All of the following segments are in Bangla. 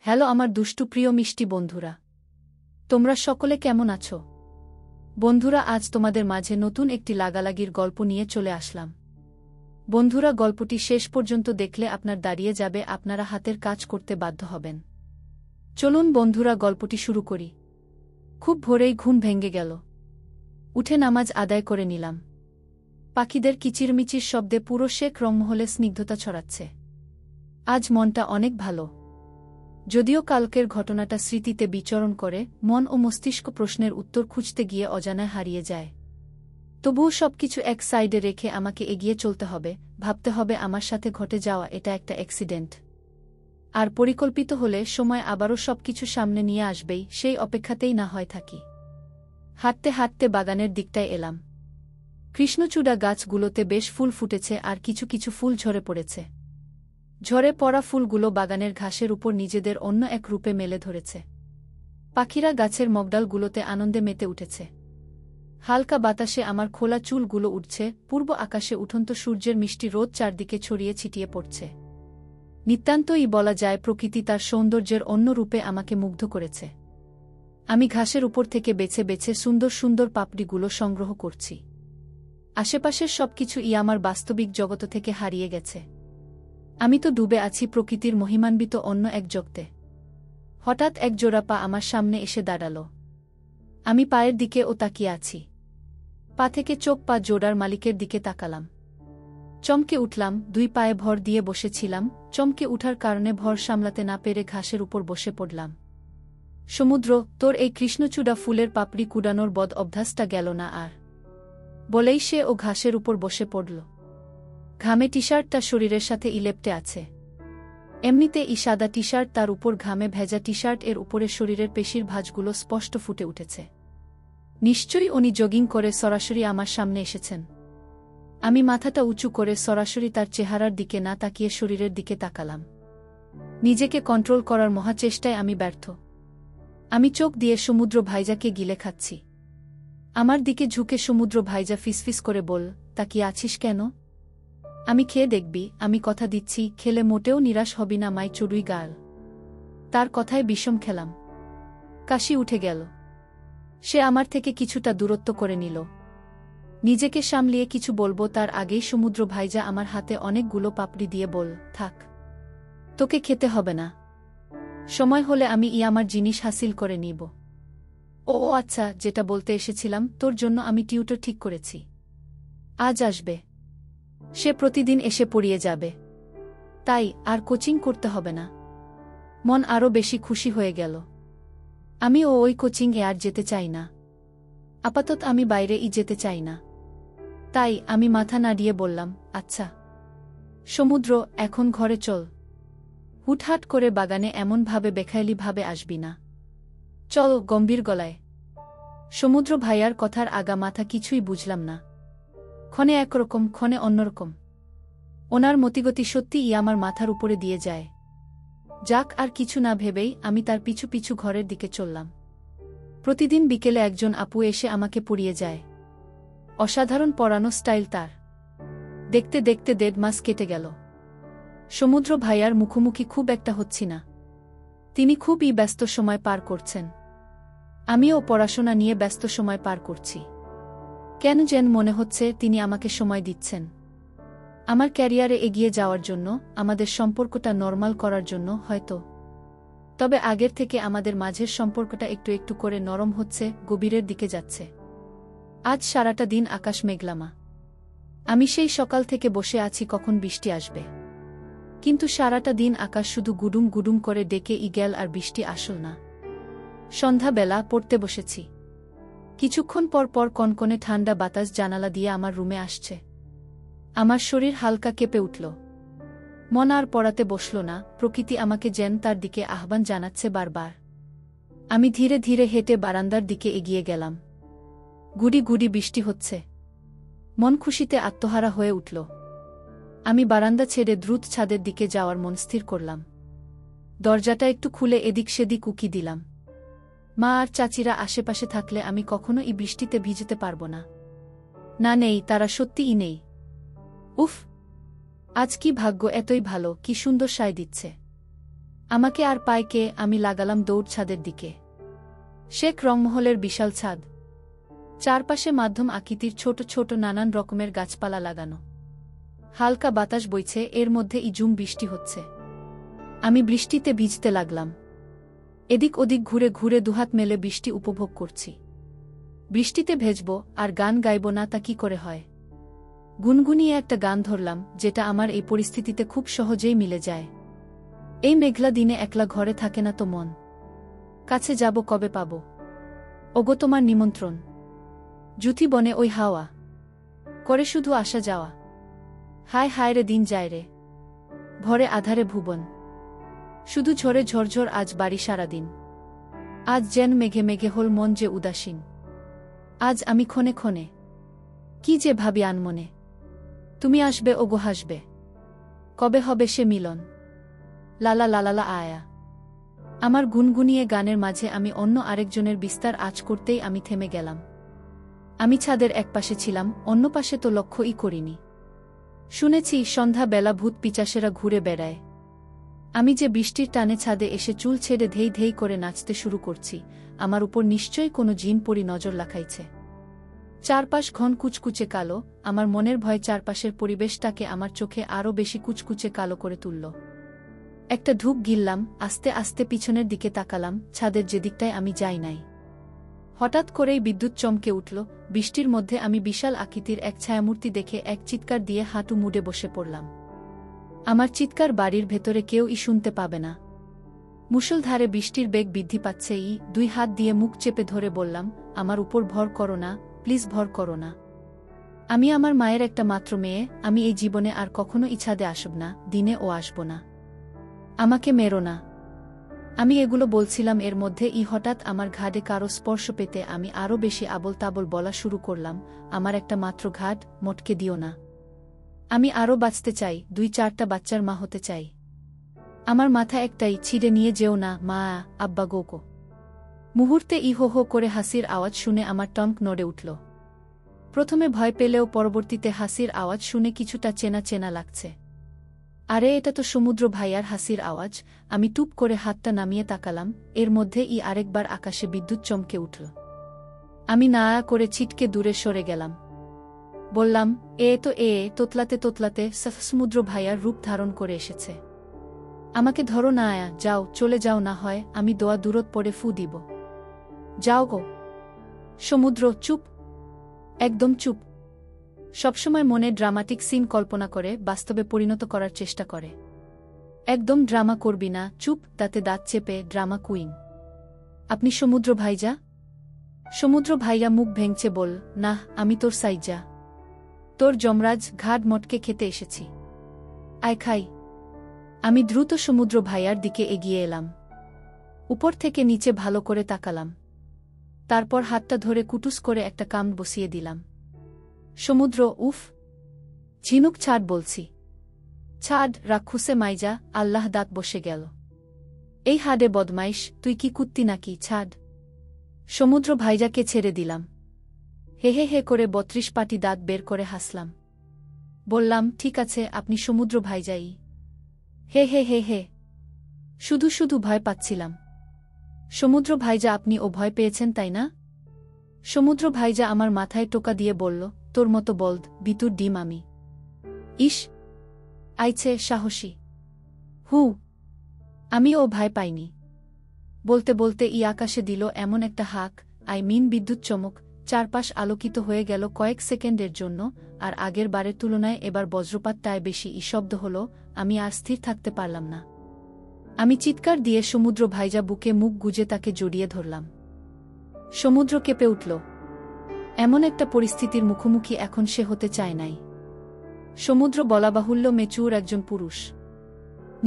হ্যালো আমার দুষ্টু প্রিয় মিষ্টি বন্ধুরা, তোমরা সকলে কেমন আছো? বন্ধুরা, আজ তোমাদের মাঝে নতুন একটি লাগালাগির গল্প নিয়ে চলে আসলাম। বন্ধুরা, গল্পটি শেষ পর্যন্ত দেখলে আপনার দাঁড়িয়ে যাবে, আপনারা হাতের কাজ করতে বাধ্য হবেন। চলুন বন্ধুরা, গল্পটি শুরু করি। খুব ভোরেই ঘুম ভেঙে গেল। উঠে নামাজ আদায় করে নিলাম। পাখিদের কিচিরমিচির শব্দে পুরো শেখ রংমহলে স্নিগ্ধতা ছড়াচ্ছে। আজ মনটা অনেক ভালো। যদিও কালকের ঘটনাটা স্মৃতিতে বিচরণ করে, মন ও মস্তিষ্ক প্রশ্নের উত্তর খুঁজতে গিয়ে অজানায় হারিয়ে যায়। তবুও সবকিছু এক সাইডে রেখে আমাকে এগিয়ে চলতে হবে, ভাবতে হবে আমার সাথে ঘটে যাওয়া এটা একটা অ্যাক্সিডেন্ট। আর পরিকল্পিত হলে সময় আবারও সবকিছু সামনে নিয়ে আসবেই, সেই অপেক্ষাতেই না হয় থাকি। হাঁটতে হাঁটতে বাগানের দিকটায় এলাম। কৃষ্ণচূড়া গাছগুলোতে বেশ ফুল ফুটেছে, আর কিছু কিছু ফুল ঝরে পড়েছে। ঝরে পড়া ফুলগুলো বাগানের ঘাসের উপর নিজেদের অন্য এক রূপে মেলে ধরেছে। পাখিরা গাছের মগডালগুলোতে আনন্দে মেতে উঠেছে। হালকা বাতাসে আমার খোলা চুলগুলো উঠছে, পূর্ব আকাশে উঠন্ত সূর্যের মিষ্টি রোদ চারদিকে ছড়িয়ে ছিটিয়ে পড়ছে। নিতান্তই বলা যায়, প্রকৃতি তার সৌন্দর্যের অন্য রূপে আমাকে মুগ্ধ করেছে। আমি ঘাসের উপর থেকে বেছে বেছে সুন্দর সুন্দর পাপড়িগুলো সংগ্রহ করছি। আশেপাশের সবকিছুই আমার বাস্তবিক জগৎ থেকে হারিয়ে গেছে। আমি তো ডুবে আছি প্রকৃতির মহিমান্বিত অন্য এক জগতে। হঠাৎ এক জোড়া পা আমার সামনে এসে দাঁড়াল। আমি পায়ের দিকে তাকিয়ে আছি। পা থেকে চোখ পা জোড়ার মালিকের দিকে তাকালাম। চমকে উঠলাম। দুই পায়ে ভর দিয়ে বসেছিলাম, চমকে উঠার কারণে ভর সামলাতে না পেরে ঘাসের উপর বসে পড়লাম। সমুদ্র, তোর এই কৃষ্ণচূড়া ফুলের পাপড়ি কুড়ানোর বদ অভ্যাসটা গেল না আর, বলেই সে ঘাসের উপর বসে পড়ল। ঘামে টি-শার্টটা শরীরের সাথে ইলেপ্টে আছে। এমনিতে সাদা টি-শার্ট, তার উপর ঘামে ভেজা টি-শার্ট, এর উপরে শরীরের পেশির ভাঁজগুলো স্পষ্ট ফুটে উঠেছে। নিশ্চয়ই উনি জগিং করে সরাসরি আমার সামনে এসেছেন। আমি মাথাটা উঁচু করে সরাসরি তার চেহারার দিকে না তাকিয়ে শরীরের দিকে তাকালাম। নিজেকে কন্ট্রোল করার মহাচেষ্টায় আমি ব্যর্থ। আমি চোখ দিয়ে সমুদ্র ভাইজাকে গিলে খাচ্ছি। আমার দিকে ঝুঁকে সমুদ্র ভাইজা ফিসফিস করে বল, তাকিয়ে আছিস কেন? আমি খেয়ে দেখবি, আমি কথা দিচ্ছি, খেলে মোটেও নিরাশ হবি না মাই চড়ুই গাল। তার কথায় বিষম খেলাম। কাশি উঠে গেল। সে আমার থেকে কিছুটা দূরত্ব করে নিল। নিজেকে সামলিয়ে কিছু বলবো তার আগেই সমুদ্র ভাইজা আমার হাতে অনেকগুলো পাপড়ি দিয়ে বল, থাক, তোকে খেতে হবে না। সময় হলে আমি আমার জিনিস হাসিল করে নিব। ও আচ্ছা, যেটা বলতে এসেছিলাম, তোর জন্য আমি টিউটর ঠিক করেছি। আজ আসবে। সে প্রতিদিন এসে পড়িয়ে যাবে। তাই আর কোচিং করতে হবে না। মন আরও বেশি খুশি হয়ে গেল। আমি ওই কোচিংয়ে আর যেতে চাই না। আপাতত আমি বাইরে যেতে চাই না। তাই আমি মাথা নাড়িয়ে বললাম, আচ্ছা সমুদ্র, এখন ঘরে চল। হুটহাট করে বাগানে এমনভাবে বেখায়ালিভাবে আসবি না। চল, গম্ভীর গলায়। সমুদ্র ভাইয়ার কথার আগা মাথা কিছুই বুঝলাম না। ক্ষণে একরকম, ক্ষণে অন্যরকম। ওনার মতিগতি সত্যিই আমার মাথার উপরে দিয়ে যায়। যাক, আর কিছু না ভেবেই আমি তার পিছু পিছু ঘরের দিকে চললাম। প্রতিদিন বিকেলে একজন আপু এসে আমাকে পড়িয়ে যায়। অসাধারণ পড়ানো স্টাইল তার। দেখতে দেখতে 1.5 মাস কেটে গেল। সমুদ্র ভাইয়ার মুখোমুখি খুব একটা হচ্ছি না। তিনি খুবই ব্যস্ত সময় পার করছেন। আমিও পড়াশোনা নিয়ে ব্যস্ত সময় পার করছি। কেন যেন মনে হচ্ছে তিনি আমাকে সময় দিচ্ছেন। আমার ক্যারিয়ারে এগিয়ে যাওয়ার জন্য, আমাদের সম্পর্কটা নরমাল করার জন্য হয়তো। তবে আগের থেকে আমাদের মাঝের সম্পর্কটা একটু একটু করে নরম হচ্ছে, গভীরের দিকে যাচ্ছে। আজ সারাটা দিন আকাশ মেঘলামা। আমি সেই সকাল থেকে বসে আছি কখন বৃষ্টি আসবে। কিন্তু সারাটা দিন আকাশ শুধু গুডুম গুডুম করে ডেকে গেল, আর বৃষ্টি আসল না। সন্ধ্যাবেলা পড়তে বসেছি। কিছুক্ষণ পর পর কনকনে ঠান্ডা বাতাস জানালা দিয়ে আমার রুমে আসছে। আমার শরীর হালকা কেঁপে উঠল। মন আর পড়াতে বসল না, প্রকৃতি আমাকে যেন তার দিকে আহ্বান জানাচ্ছে বারবার। আমি ধীরে ধীরে হেঁটে বারান্দার দিকে এগিয়ে গেলাম। গুড়ি গুড়ি বৃষ্টি হচ্ছে। মন খুশিতে আত্মহারা হয়ে উঠল। আমি বারান্দা ছেড়ে দ্রুত ছাদের দিকে যাওয়ার মন স্থির করলাম। দরজাটা একটু খুলে এদিক সেদিক উকি দিলাম। মা আর চাচিরা আশেপাশে থাকলে আমি কখনো বৃষ্টিতে ভিজতে পারব না। না, নেই, তারা সত্যিই নেই। উফ, আজ কি ভাগ্য, এতই ভালো, কি সুন্দর সায় দিচ্ছে। আমাকে আর পায় কে? আমি লাগালাম দৌড় ছাদের দিকে। শেখ রংমহলের বিশাল ছাদ, চারপাশে মাধ্যম আকৃতির ছোট ছোট নানান রকমের গাছপালা লাগানো। হালকা বাতাস বইছে, এর মধ্যে ইজুম বৃষ্টি হচ্ছে। আমি বৃষ্টিতে ভিজতে লাগলাম। এদিক ওদিক ঘুরে ঘুরে দুহাত মেলে বৃষ্টি উপভোগ করছি। বৃষ্টিতে ভেজব আর গান গাইব না তা কি করে হয়? গুনগুনিয়ে একটা গান ধরলাম, যেটা আমার এই পরিস্থিতিতে খুব সহজেই মিলে যায়। এই মেঘলা দিনে একলা ঘরে থাকে না তো মন, কাছে যাব কবে পাব ওগো তোমার নিমন্ত্রণ। জুথি বনে ওই হাওয়া করে শুধু আসা যাওয়া। হায় হায় রে দিন যায় রে, ভরে আধারে ভুবন, শুধু ঝরে ঝরঝর আজ বাড়ি সারাদিন। আজ যেন মেঘে মেঘে হল মন যে উদাসীন। আজ আমি ক্ষণে ক্ষণে কি যে ভাবি আনমনে। তুমি আসবে ওগো হাসবে, কবে হবে সে মিলন। লালা লালালা আয়া। আমার গুনগুনিয়ে গানের মাঝে আমি অন্য আরেকজনের বিস্তার আঁচ করতেই আমি থেমে গেলাম। আমি ছাদের একপাশে ছিলাম, অন্য পাশে তো লক্ষ্যই করিনি। শুনেছি সন্ধ্যা বেলা ভূত পিচাসেরা ঘুরে বেড়ায়। আমি যে বৃষ্টির টানে ছাদে এসে চুল ছেড়ে ধেই ধেই করে নাচতে শুরু করছি, আমার উপর নিশ্চয়ই কোনো জিন পরি নজর লাগাইছে। চারপাশ ঘন কুচকুচে কালো, আমার মনের ভয় চারপাশের পরিবেশটাকে আমার চোখে আরও বেশি কুচকুচে কালো করে তুলল। একটা ঢুক গিললাম, আস্তে আস্তে পিছনের দিকে তাকালাম, ছাদের যেদিকটায় আমি যাই নাই। হঠাৎ করেই বিদ্যুৎ চমকে উঠল। বৃষ্টির মধ্যে আমি বিশাল আকৃতির এক ছায়ামূর্তি দেখে এক চিৎকার দিয়ে হাঁটু মুড়ে বসে পড়লাম। আমার চিৎকার বাড়ির ভেতরে কেউই শুনতে পাবে না। মুষলধারে বৃষ্টির বেগ বৃদ্ধি পাচ্ছে। দুই হাত দিয়ে মুখ চেপে ধরে বললাম, আমার উপর ভর করো না, প্লিজ ভর করো না। আমি আমার মায়ের একটা মাত্র মেয়ে, আমি এই জীবনে আর কখনো ছাদে আসব না, দিনে ও আসব না। আমাকে মেরো না। আমি এগুলো বলছিলাম, এর মধ্যে হঠাৎ আমার ঘাড়ে কারো স্পর্শ পেতে আমি আরও বেশি আবল তাবল বলা শুরু করলাম, আমার একটা মাত্র ঘাট, মটকে দিও না। আমি আরও বাঁচতে চাই, 2-4টা বাচ্চার মা হতে চাই। আমার মাথা একটাই, ছিঁড়ে নিয়ে যেও না মা, আব্বা গোকো। মুহূর্তে হো হো করে হাসির আওয়াজ শুনে আমার টনক নড়ে উঠল। প্রথমে ভয় পেলেও পরবর্তীতে হাসির আওয়াজ শুনে কিছুটা চেনা চেনা লাগছে। আরে এটা তো সমুদ্র ভাইয়ার হাসির আওয়াজ। আমি টুপ করে হাতটা নামিয়ে তাকালাম, এর মধ্যে আরেকবার আকাশে বিদ্যুৎ চমকে উঠল। আমি না করে ছিটকে দূরে সরে গেলাম। বললাম, তো তোতলাতে তোতলাতে সমুদ্র ভাইয়ার রূপ ধারণ করে এসেছে। আমাকে ধরো না আয়া, যাও, চলে যাও, না হয় আমি দোয়া দূরত পড়ে ফু দিব। যাও গো। সমুদ্র চুপ, একদম চুপ। সবসময় মনে ড্রামাটিক সিন কল্পনা করে বাস্তবে পরিণত করার চেষ্টা করে। একদম ড্রামা করবি না, চুপ। তাতে দাঁত চেপে, ড্রামা কুইন আপনি সমুদ্র ভাইজা? সমুদ্র ভাইয়া মুখ ভেঙচে বল, না, আমি তোর সাইজা, তোর যমরাজ ঘাট মটকে খেতে এসেছি, আয় খাই। আমি দ্রুত সমুদ্র ভাইয়ার দিকে এগিয়ে এলাম। উপর থেকে নিচে ভালো করে তাকালাম, তারপর হাতটা ধরে কুটুস করে একটা কাম বসিয়ে দিলাম। সমুদ্র, উফ, ঝিনুক ছাড় বলছি, ছাড়। রাক্ষুসে মাইজা, আল্লাহ, দাঁত বসে গেল। এই হাডে বদমাইশ, তুই কি কুত্তি নাকি? ছাড়। সমুদ্র ভাইজাকে ছেড়ে দিলাম। হে হে হে করে 32 পাটি দাঁত বের করে হাসলাম। বললাম, ঠিক আছে, আপনি সমুদ্র ভাইজাই। হে হে হে হে। শুধু শুধু ভয় পাচ্ছিলাম। সমুদ্র ভাইজা, আপনি ও ভয় পেয়েছেন তাই না? সমুদ্র ভাইজা আমার মাথায় টোকা দিয়ে বলল, তোর মতো বলদ বিতুর ডিম আমি। ইস, আইছে সাহসী। হু, আমি ও ভয় পাইনি। বলতে বলতে আকাশে দিল এমন একটা হাঁক, বিদ্যুৎ চমক, চারপাশ আলোকিত হয়ে গেল কয়েক সেকেন্ডের জন্য। আর আগের বারের তুলনায় এবার বজ্রপাতটায় বেশি শব্দ হল। আমি আর স্থির থাকতে পারলাম না। আমি চিৎকার দিয়ে সমুদ্র ভাইজা বুকে মুখ গুজে তাকে জড়িয়ে ধরলাম। সমুদ্র কেঁপে উঠল। এমন একটা পরিস্থিতির মুখোমুখি এখন সে হতে চায় নাই। সমুদ্র বলাবাহুল্য মেচুর একজন পুরুষ।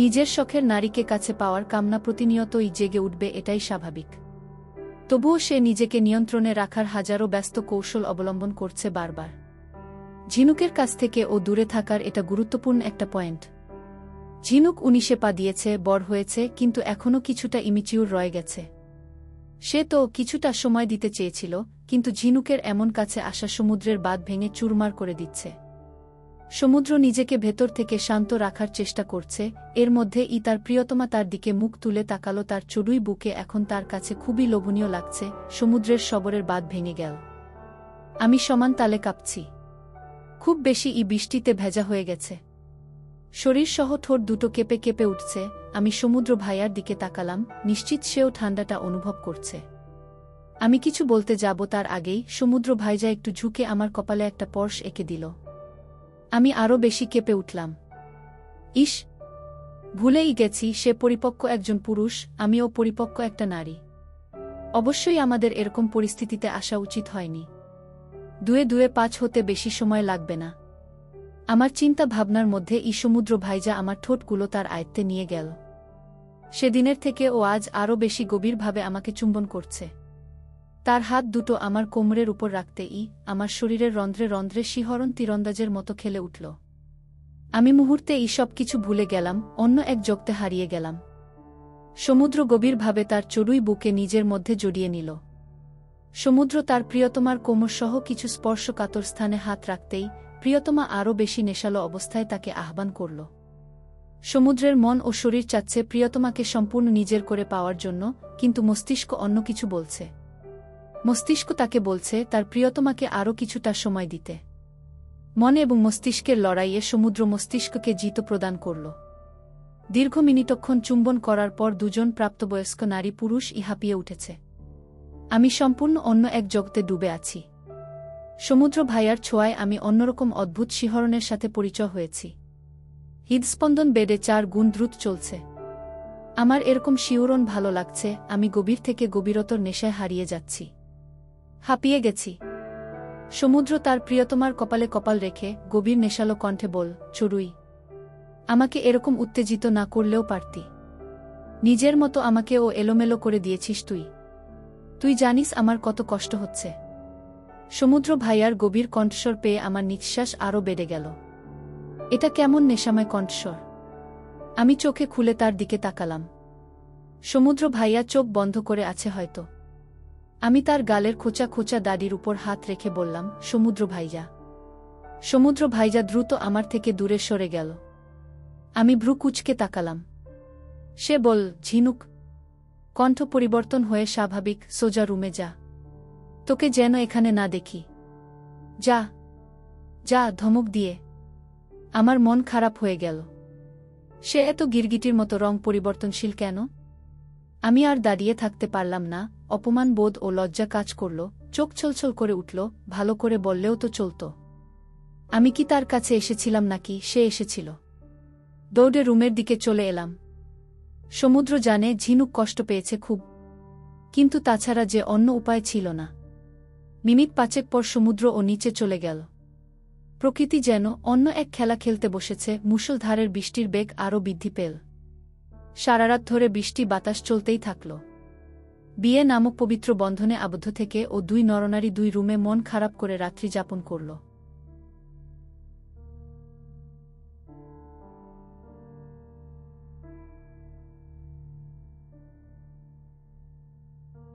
নিজের শখের নারীকে কাছে পাওয়ার কামনা প্রতিনিয়তই জেগে উঠবে, এটাই স্বাভাবিক। তবুও সে নিজেকে নিয়ন্ত্রণে রাখার হাজারো ব্যস্ত কৌশল অবলম্বন করছে বারবার। ঝিনুকের কাছ থেকে ও দূরে থাকার এটা গুরুত্বপূর্ণ একটা পয়েন্ট। ঝিনুক 19-এ পা দিয়েছে, বড় হয়েছে, কিন্তু এখনও কিছুটা ইমিচিউর রয়ে গেছে। সে তো কিছুটা সময় দিতে চেয়েছিল, কিন্তু ঝিনুকের এমন কাছে আসা সমুদ্রের বাঁধ ভেঙে চুরমার করে দিচ্ছে। সমুদ্র নিজেকে ভেতর থেকে শান্ত রাখার চেষ্টা করছে, এর মধ্যে তার প্রিয়তমা তার দিকে মুখ তুলে তাকালো। তার চড়ুই বুকে এখন তার কাছে খুবই লোভনীয় লাগছে। সমুদ্রের শবরের বাঁধ ভেঙে গেল। আমি সমান তালে কাঁপছি। খুব বেশি বৃষ্টিতে ভেজা হয়ে গেছে। শরীরসহ ঠোঁট দুটো কেঁপে কেঁপে উঠছে। আমি সমুদ্র ভাইয়ার দিকে তাকালাম, নিশ্চিত সেও ঠান্ডাটা অনুভব করছে। আমি কিছু বলতে যাব তার আগেই সমুদ্র ভাইজা একটু ঝুঁকে আমার কপালে একটা স্পর্শ এঁকে দিল। আমি আরও বেশি কেঁপে উঠলাম। ইস, ভুলেই গেছি সে পরিপক্ক একজন পুরুষ, আমিও পরিপক্ক একটা নারী। অবশ্যই আমাদের এরকম পরিস্থিতিতে আসা উচিত হয়নি। 2-5 হতে বেশি সময় লাগবে না। আমার চিন্তা ভাবনার মধ্যে সমুদ্র ভাইজা আমার ঠোঁটগুলো তার আয়ত্তে নিয়ে গেল। সেদিনের থেকে ও আজ আরও বেশি গভীরভাবে আমাকে চুম্বন করছে। তার হাত দুটো আমার কোমরের উপর রাখতে আমার শরীরের রন্ধ্রে রন্ধ্রে শিহরণ তীরন্দাজের মতো খেলে উঠল। আমি মুহূর্তে সব কিছু ভুলে গেলাম, অন্য এক জগতে হারিয়ে গেলাম। সমুদ্র গভীরভাবে তার চড়ুই বুকে নিজের মধ্যে জড়িয়ে নিল। সমুদ্র তার প্রিয়তমার কোমরসহ কিছু স্পর্শকাতর স্থানে হাত রাখতেই প্রিয়তমা আরও বেশি নেশালো অবস্থায় তাকে আহ্বান করল। সমুদ্রের মন ও শরীর চাচ্ছে প্রিয়তমাকে সম্পূর্ণ নিজের করে পাওয়ার জন্য, কিন্তু মস্তিষ্ক অন্য কিছু বলছে। মস্তিষ্ক তাকে বলছে তার প্রিয়তমাকে আরও কিছুটা সময় দিতে। মনে এবং মস্তিষ্কের লড়াইয়ে সমুদ্র মস্তিষ্ককে জিত প্রদান করল। দীর্ঘ মিনিটক্ষণ চুম্বন করার পর দুজন প্রাপ্তবয়স্ক নারী পুরুষ হাঁপিয়ে উঠেছে। আমি সম্পূর্ণ অন্য এক জগতে ডুবে আছি। সমুদ্র ভাইয়ার ছোঁয়ায় আমি অন্যরকম অদ্ভুত শিহরণের সাথে পরিচয় হয়েছি। হৃদস্পন্দন বেড়ে 4 গুণ দ্রুত চলছে। আমার এরকম শিহরণ ভালো লাগছে। আমি গভীর থেকে গভীরতর নেশায় হারিয়ে যাচ্ছি। হাঁপিয়ে গেছি। সমুদ্র তার প্রিয়তমার কপালে কপাল রেখে গভীর নেশালো কণ্ঠে বল, চড়ুই, আমাকে এরকম উত্তেজিত না করলেও পারতি। নিজের মতো আমাকেও এলোমেলো করে দিয়েছিস তুই। তুই জানিস আমার কত কষ্ট হচ্ছে। সমুদ্র ভাইয়ার গভীর কণ্ঠস্বর পেয়ে আমার নিঃশ্বাস আরও বেড়ে গেল। এটা কেমন নেশাময় কণ্ঠস্বর! আমি চোখে খুলে তার দিকে তাকালাম। সমুদ্র ভাইয়া চোখ বন্ধ করে আছে হয়তো। আমি তার গালের খোঁচা খোঁচা দাড়ির উপর হাত রেখে বললাম, সমুদ্র ভাইজা। সমুদ্র ভাইজা দ্রুত আমার থেকে দূরে সরে গেল। আমি ভ্রু কুঁচকে তাকালাম। সে বল, ঝিনুক। কণ্ঠ পরিবর্তন হয়ে স্বাভাবিক, সোজা রুমে যা। তোকে যেন এখানে না দেখি। যা যা, ধমক দিয়ে। আমার মন খারাপ হয়ে গেল। সে এত গিরগিটির মতো রং পরিবর্তনশীল কেন? আমি আর দাঁড়িয়ে থাকতে পারলাম না। অপমান বোধ ও লজ্জা কাজ করল, চোখ ছলছল করে উঠল। ভালো করে বললেও তো চলত। আমি কি তার কাছে এসেছিলাম নাকি সে এসেছিল? দৌড়ে রুমের দিকে চলে এলাম। সমুদ্র জানে ঝিনুক কষ্ট পেয়েছে খুব, কিন্তু তাছাড়া যে অন্য উপায় ছিল না। মিনিট 5 পর সমুদ্র ও নিচে চলে গেল। প্রকৃতি যেন অন্য এক খেলা খেলতে বসেছে। মুষলধারের বৃষ্টির বেগ আরও বৃদ্ধি পেল। সারারাত ধরে বৃষ্টি বাতাস চলতেই থাকল। বিয়ে নামক পবিত্র বন্ধনে আবদ্ধ থেকে ও 2 নরনারী 2 রুমে মন খারাপ করে রাত্রি যাপন করল।